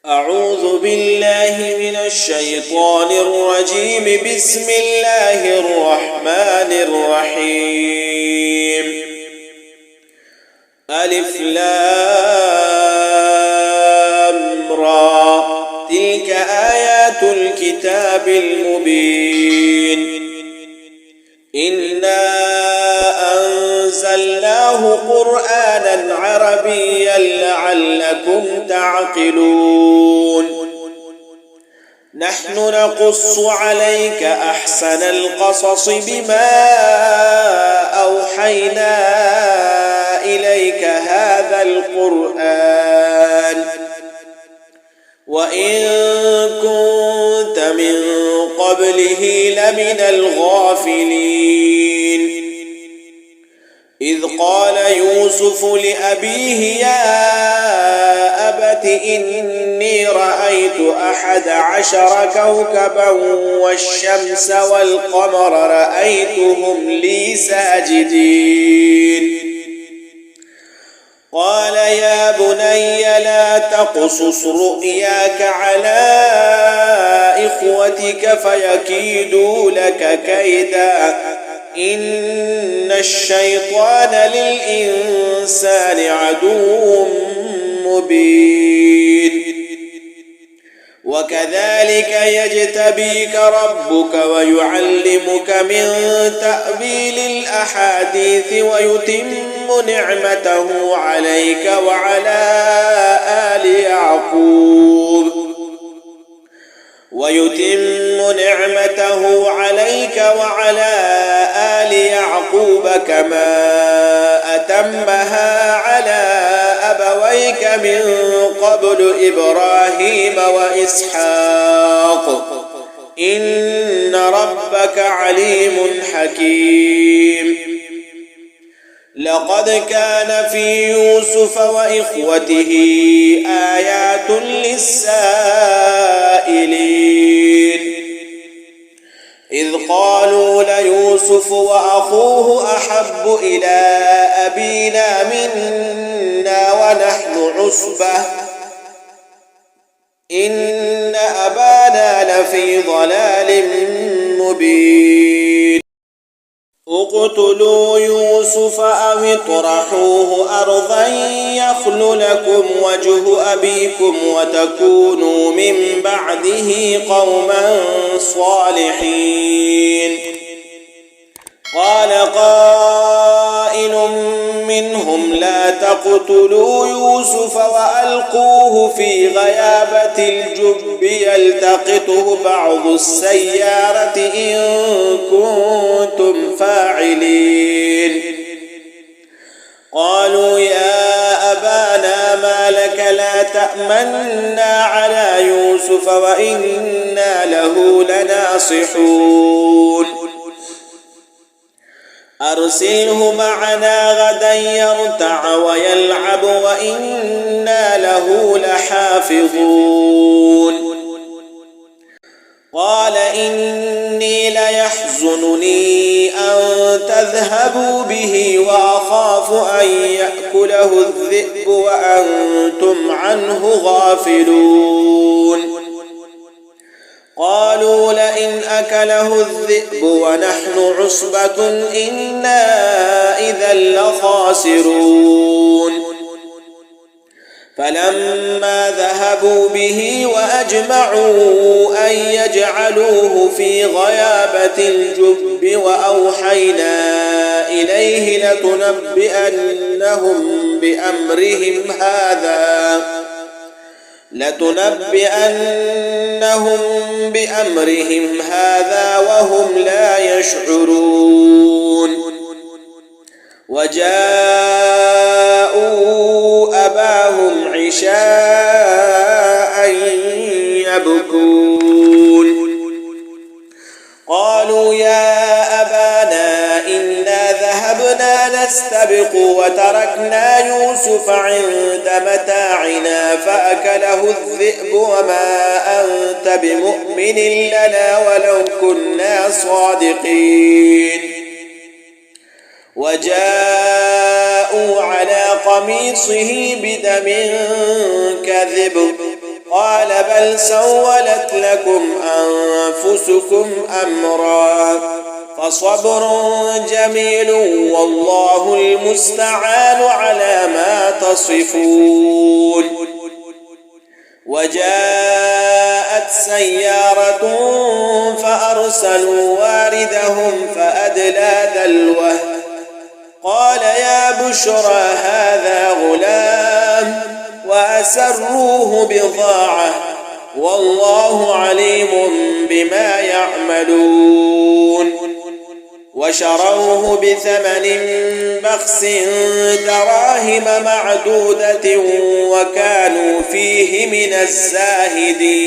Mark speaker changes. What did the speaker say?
Speaker 1: أعوذ بالله من الشيطان الرجيم. بسم الله الرحمن الرحيم. ألف لام را. تلك آيات الكتاب المبين. إنا أنزلناه قرآنا عربيا لعلكم تعقلون. نحن نقص عليك أحسن القصص بما أوحينا إليك هذا القرآن وإن كنت من قبله لمن الغافلين. إذ قال يوسف لأبيه يا أبت إني رأيت 11 كوكبا والشمس والقمر رأيتهم لي ساجدين. قال يا بني لا تقصص رؤياك على إخوتك فيكيدوا لك كيدا إن الشيطان للإنسان عدو مبين. وكذلك يجتبيك ربك ويعلمك من تأويل الأحاديث ويتم نعمته عليك وعلى آل يعقوب كما أتمها على أبويك من قبل إبراهيم وإسحاق إن ربك عليم حكيم. لقد كان في يوسف وإخوته آيات للسائلين. إذ قالوا ليوسف وأخوه أحب إلى أبينا منا ونحن عصبة إن أبانا لفي ضلال مبين. اقتلوا يوسف أو اطرحوه أرضا يخل لكم وجه أبيكم وتكونوا من بعده قوما صالحين. قال قائل منهم لا تقتلوا يوسف وألقوه في غيابة الجب يلتقطه بعض السيارة إن كنتم فاعلين. قالوا يا أبانا ما لك لا تأمنا على يوسف وإنا له لناصحون. أرسله معنا غدا يرتع ويلعب وإنا له لحافظون. قال إني ليحزنني أن تذهبوا به وأخاف أن يأكله الذئب وأنتم عنه غافلون. قالوا لئن أكله الذئب ونحن عصبة إنا إذا لخاسرون. فلما ذهبوا به وأجمعوا أن يجعلوه في غيابة الجب وأوحينا إليه لتنبئنهم بأمرهم هذا وهم لا يشعرون. وجاءوا أباهم عشاء يبكون. قالوا يا أبانا إنا ذهبنا نستبق وتركنا يوسف عند متاعنا فأكله الذئب وما أنت بمؤمن لنا ولو كنا صادقين. وجاءوا على قميصه بدم كذب قال بل سولت لكم أنفسكم أمرا فصبر جميل والله المستعان على ما تصفون. وجاءت سيارة فأرسلوا واردهم فأدلى دلوه قال يا بشرى هذا غلام وأسروه بضاعة والله عليم بما يعملون. وشروه بثمن بخس دراهم معدودة وكانوا فيه من الزاهدين.